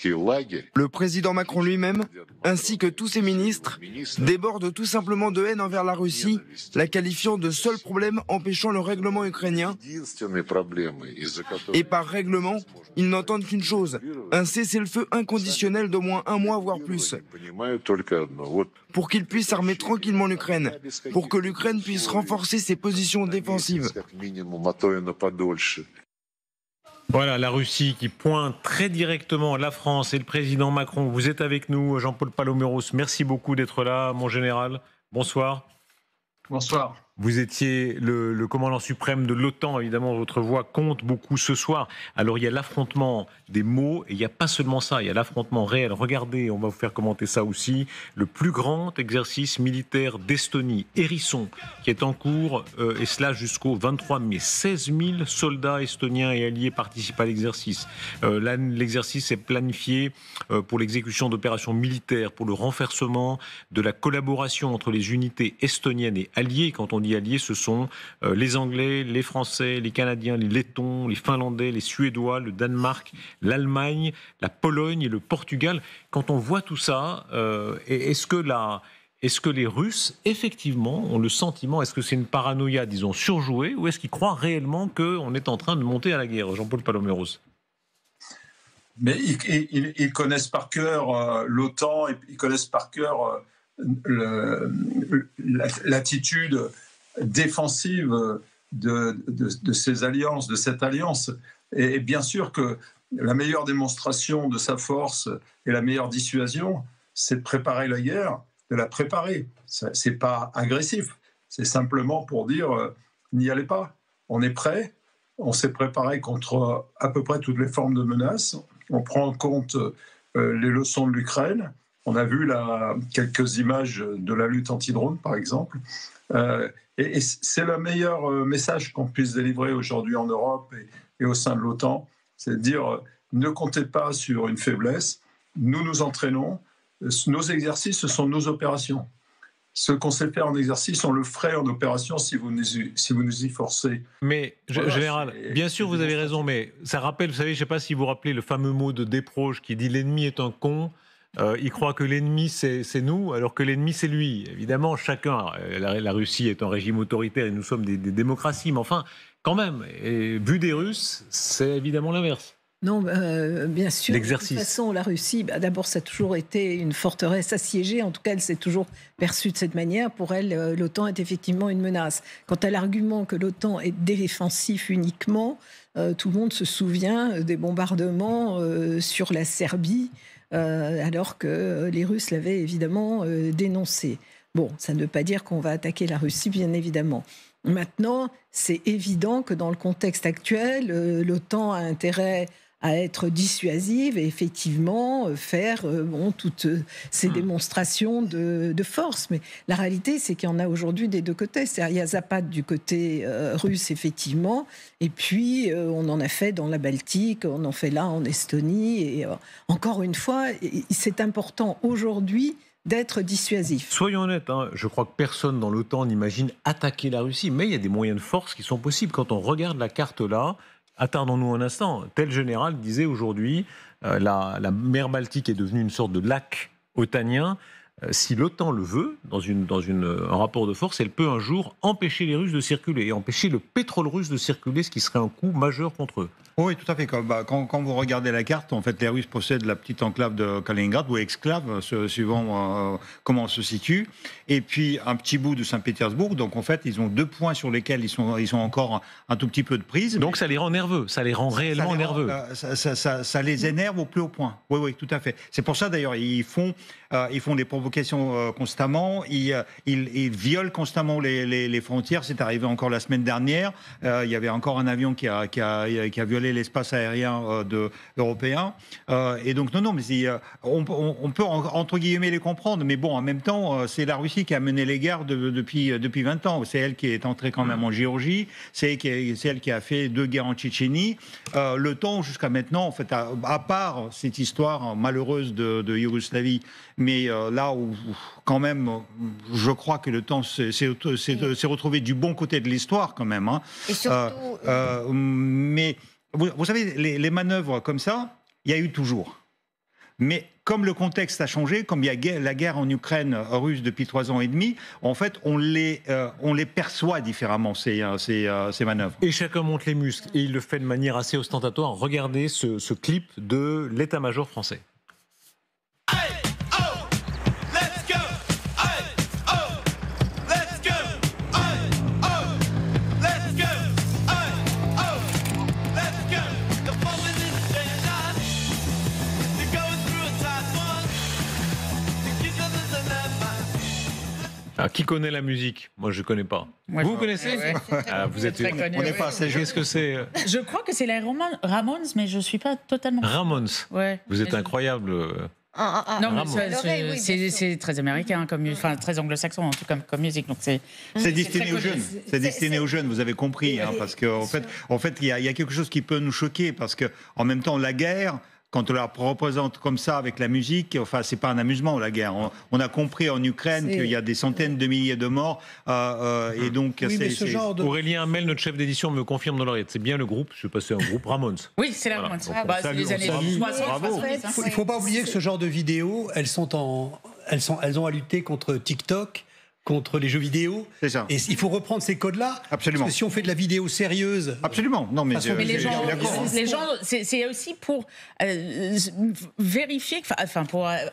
Le président Macron lui-même, ainsi que tous ses ministres, débordent tout simplement de haine envers la Russie, la qualifiant de seul problème empêchant le règlement ukrainien. Et par règlement, ils n'entendent qu'une chose, un cessez-le-feu inconditionnel d'au moins 1 mois, voire plus, pour qu'ils puissent armer tranquillement l'Ukraine, pour que l'Ukraine puisse renforcer ses positions défensives. Voilà, la Russie qui pointe très directement la France et le président Macron. Vous êtes avec nous, Jean-Paul Paloméros. Merci beaucoup d'être là, mon général. Bonsoir. Bonsoir. Vous étiez le commandant suprême de l'OTAN, évidemment, votre voix compte beaucoup ce soir. Alors, il y a l'affrontement des mots, et il n'y a pas seulement ça, il y a l'affrontement réel. Regardez, on va vous faire commenter ça aussi, le plus grand exercice militaire d'Estonie, Hérisson, qui est en cours, et cela jusqu'au 23 mai. 16 000 soldats estoniens et alliés participent à l'exercice. L'exercice est planifié pour l'exécution d'opérations militaires, pour le renforcement de la collaboration entre les unités estoniennes et alliées. Quand on dit alliés, ce sont les Anglais, les Français, les Canadiens, les Lettons, les Finlandais, les Suédois, le Danemark, l'Allemagne, la Pologne et le Portugal. Quand on voit tout ça, est-ce que les Russes, effectivement, ont le sentiment, est-ce que c'est une paranoïa, disons, surjouée, ou est-ce qu'ils croient réellement qu'on est en train de monter à la guerre, Jean-Paul Paloméros? Mais ils connaissent par cœur l'OTAN, ils connaissent par cœur l'attitude défensive de ces alliances, de cette alliance. Et bien sûr que la meilleure démonstration de sa force et la meilleure dissuasion, c'est de préparer la guerre, de la préparer. C'est pas agressif, c'est simplement pour dire n'y allez pas. On est prêt, on s'est préparé contre à peu près toutes les formes de menaces. On prend en compte les leçons de l'Ukraine. On a vu quelques images de la lutte anti-drone, par exemple. Et c'est le meilleur message qu'on puisse délivrer aujourd'hui en Europe et au sein de l'OTAN. C'est de dire, ne comptez pas sur une faiblesse. Nous nous entraînons. Nos exercices, ce sont nos opérations. Ce qu'on sait faire en exercice, on le ferait en opération si vous nous y forcez. Mais, voilà, général, bien sûr, vous avez raison, mais ça rappelle, vous savez, je ne sais pas si vous vous rappelez le fameux mot de Desproges qui dit « l'ennemi est un con ». Il croit que l'ennemi, c'est nous, alors que l'ennemi, c'est lui. Évidemment, chacun, la Russie est un régime autoritaire et nous sommes des démocraties, mais enfin, quand même, et vu des Russes, c'est évidemment l'inverse. Non, bien sûr. De toute façon, la Russie, d'abord, ça a toujours été une forteresse assiégée. En tout cas, elle s'est toujours perçue de cette manière. Pour elle, l'OTAN est effectivement une menace. Quant à l'argument que l'OTAN est défensif uniquement, tout le monde se souvient des bombardements sur la Serbie, alors que les Russes l'avaient évidemment dénoncé. Bon, ça ne veut pas dire qu'on va attaquer la Russie, bien évidemment. Maintenant, c'est évident que dans le contexte actuel, l'OTAN a intérêt à être dissuasive et effectivement faire toutes ces démonstrations de force. Mais la réalité, c'est qu'il y en a aujourd'hui des deux côtés. C'est-à-dire, il y a Zapad du côté russe, effectivement, et puis on en a fait dans la Baltique, on en fait là en Estonie. Et encore une fois, c'est important aujourd'hui d'être dissuasif. Soyons honnêtes, je crois que personne dans l'OTAN n'imagine attaquer la Russie, mais il y a des moyens de force qui sont possibles. Quand on regarde la carte là, attardons-nous un instant. Tel général disait aujourd'hui, la mer Baltique est devenue une sorte de lac otanien. Si l'OTAN le veut, dans un rapport de force, elle peut un jour empêcher les Russes de circuler et empêcher le pétrole russe de circuler, ce qui serait un coup majeur contre eux. Oui, tout à fait. Quand vous regardez la carte, en fait, les Russes possèdent la petite enclave de Kaliningrad, ou exclave, suivant comment on se situe, et puis un petit bout de Saint-Pétersbourg. Donc, en fait, ils ont 2 points sur lesquels ils sont encore un tout petit peu de prise. Donc, ça les rend nerveux, ça les rend réellement nerveux. Ça les énerve au plus haut point. Oui, oui, tout à fait. C'est pour ça, d'ailleurs, ils font des provocations constamment, ils violent constamment les frontières. C'est arrivé encore la semaine dernière. Il y avait encore un avion qui a violé l'espace aérien européen. Et donc, non, mais on peut entre guillemets les comprendre. Mais bon, en même temps, c'est la Russie qui a mené les guerres depuis 20 ans. C'est elle qui est entrée quand même en Géorgie. C'est elle qui a fait 2 guerres en Tchétchénie. Le temps, jusqu'à maintenant, en fait, à part cette histoire malheureuse de Yougoslavie, mais là où, quand même, je crois que le temps s'est retrouvé du bon côté de l'histoire, quand même. Et surtout... mais... Vous savez, les manœuvres comme ça, il y a eu toujours. Mais comme le contexte a changé, comme il y a la guerre en Ukraine russe depuis 3 ans et demi, en fait, on les perçoit différemment, ces manœuvres. Et chacun monte les muscles, et il le fait de manière assez ostentatoire. Regardez ce clip de l'état-major français. Ah, qui connaît la musique? Moi, je ne connais pas. Moi, vous connaissez? Vous êtes connu, on n'est pas assez. Qu'est-ce que c'est? Je crois que c'est les Ramones, mais je ne suis pas totalement... Ramones. Ouais. Vous êtes incroyable. Non, mais c'est très américain, enfin très anglo-saxon en tout cas comme musique. Donc c'est destiné aux jeunes. C'est destiné aux jeunes, vous avez compris, parce qu'en fait, il y a quelque chose qui peut nous choquer, parce que en même temps, la guerre. Quand on la représente comme ça avec la musique, enfin, c'est pas un amusement, la guerre. On a compris en Ukraine qu'il y a des centaines de milliers de morts. Et donc, Aurélien Hamel, notre chef d'édition, me confirme dans l'oreillette. C'est bien le groupe, je sais pas, c'est un groupe Ramones. Oui, c'est la Ramones. C'est les années 60. Il ne faut pas oublier que ce genre de vidéos, elles ont à lutter contre TikTok, contre les jeux vidéo. C'est ça. Et il faut reprendre ces codes-là. Absolument. Parce que si on fait de la vidéo sérieuse... Absolument. Non, mais les gens, c'est aussi pour vérifier, enfin,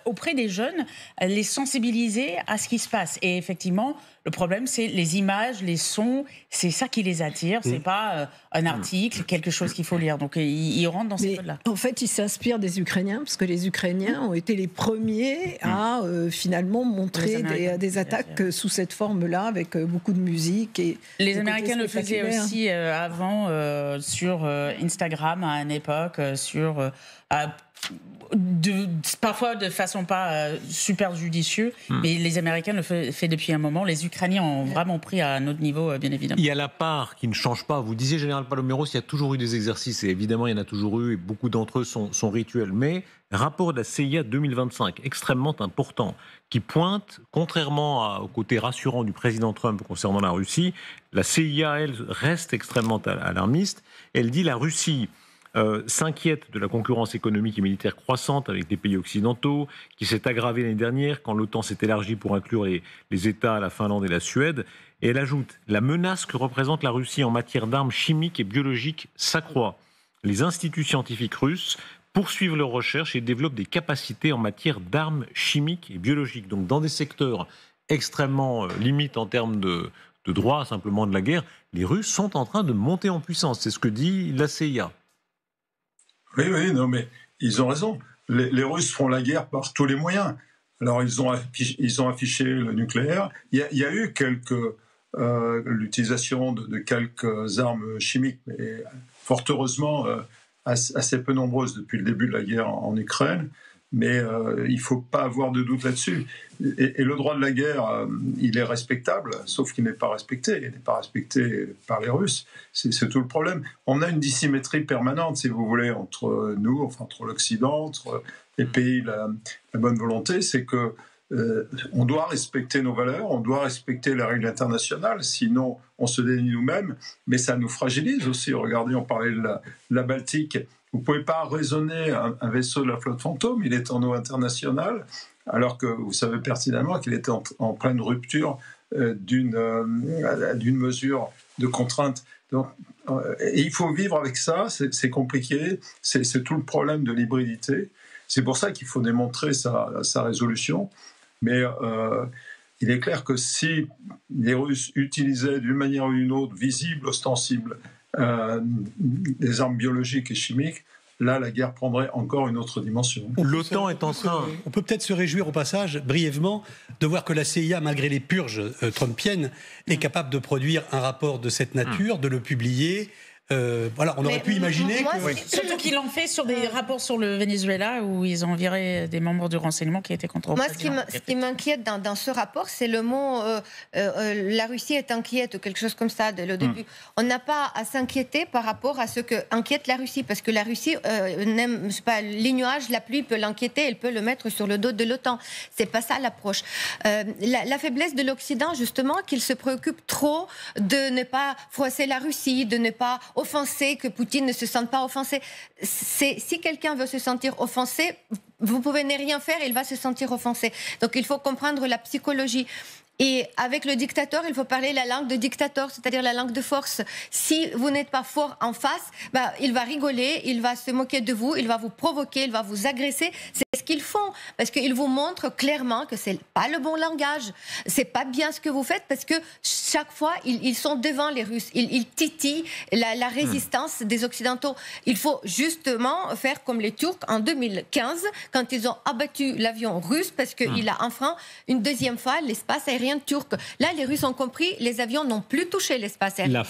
auprès des jeunes, les sensibiliser à ce qui se passe. Et effectivement, le problème, c'est les images, les sons, c'est ça qui les attire. C'est pas un article, quelque chose qu'il faut lire. Donc, ils rentrent dans ces codes-là. En fait, ils s'inspirent des Ukrainiens, parce que les Ukrainiens ont été les premiers à finalement montrer des attaques sous cette forme-là, avec beaucoup de musique. Et les Américains le faisaient aussi avant sur Instagram à une époque, parfois de façon pas super judicieuse, mais les Américains le font depuis un moment. Les Ukrainiens ont vraiment pris à un autre niveau, bien évidemment. Il y a la part qui ne change pas. Vous disiez, Général Paloméros, il y a toujours eu des exercices, et évidemment, il y en a toujours eu, et beaucoup d'entre eux sont rituels. Mais rapport de la CIA 2025, extrêmement important, qui pointe, contrairement au côté rassurant du président Trump concernant la Russie, la CIA, elle, reste extrêmement alarmiste. Elle dit la Russie s'inquiète de la concurrence économique et militaire croissante avec les pays occidentaux, qui s'est aggravée l'année dernière quand l'OTAN s'est élargie pour inclure les États, la Finlande et la Suède. Et elle ajoute, la menace que représente la Russie en matière d'armes chimiques et biologiques s'accroît. Les instituts scientifiques russes poursuivent leurs recherches et développent des capacités en matière d'armes chimiques et biologiques. Donc dans des secteurs extrêmement limites en termes de droit simplement de la guerre, les Russes sont en train de monter en puissance. C'est ce que dit la CIA. Oui, non, mais ils ont raison. Les Russes font la guerre par tous les moyens. Alors, ils ont affiché le nucléaire. Il y a eu l'utilisation de quelques armes chimiques, mais fort heureusement assez peu nombreuses depuis le début de la guerre en Ukraine. Mais il ne faut pas avoir de doute là-dessus. Et le droit de la guerre, il est respectable, sauf qu'il n'est pas respecté. Il n'est pas respecté par les Russes. C'est tout le problème. On a une dissymétrie permanente, si vous voulez, entre nous, enfin entre l'Occident, entre les pays, la bonne volonté. C'est que on doit respecter nos valeurs, on doit respecter les règles internationales, sinon on se dénie nous-mêmes. Mais ça nous fragilise aussi. Regardez, on parlait de la Baltique. Vous ne pouvez pas raisonner un vaisseau de la flotte fantôme, il est en eau internationale, alors que vous savez pertinemment qu'il était en pleine rupture d'une mesure de contrainte. Donc, et il faut vivre avec ça, c'est compliqué, c'est tout le problème de l'hybridité. C'est pour ça qu'il faut démontrer sa résolution. Mais il est clair que si les Russes utilisaient d'une manière ou d'une autre, visible, ostensible, des armes biologiques et chimiques, là, la guerre prendrait encore une autre dimension. L'OTAN est en train... On peut peut-être se réjouir au passage, brièvement, de voir que la CIA, malgré les purges trumpiennes, est capable de produire un rapport de cette nature, de le publier. Voilà, on aurait pu imaginer que... Surtout qu'ils l'ont fait sur des rapports sur le Venezuela où ils ont viré des membres du renseignement qui étaient contre. Moi, ce qui m'inquiète dans ce rapport, c'est le mot la Russie est inquiète ou quelque chose comme ça dès le début. On n'a pas à s'inquiéter par rapport à ce que inquiète la Russie, parce que la Russie n'aime pas les nuages, la pluie peut l'inquiéter, elle peut le mettre sur le dos de l'OTAN. C'est pas ça l'approche. La faiblesse de l'Occident, justement, qu'il se préoccupe trop de ne pas froisser la Russie, de ne pas offensé, que Poutine ne se sente pas offensé. Si quelqu'un veut se sentir offensé, vous pouvez ne rien faire, il va se sentir offensé. Donc il faut comprendre la psychologie. Et avec le dictateur, il faut parler la langue de dictateur, c'est-à-dire la langue de force. Si vous n'êtes pas fort en face, il va rigoler, il va se moquer de vous, il va vous provoquer, il va vous agresser. C'est ce qu'ils font, parce qu'ils vous montrent clairement que c'est pas le bon langage, c'est pas bien ce que vous faites, parce que chaque fois, ils sont devant les Russes, ils titillent la résistance des Occidentaux. Il faut justement faire comme les Turcs en 2015, quand ils ont abattu l'avion russe, parce qu'il a enfreint une deuxième fois l'espace aérien turc. Là, les Russes ont compris, les avions n'ont plus touché l'espace aérien.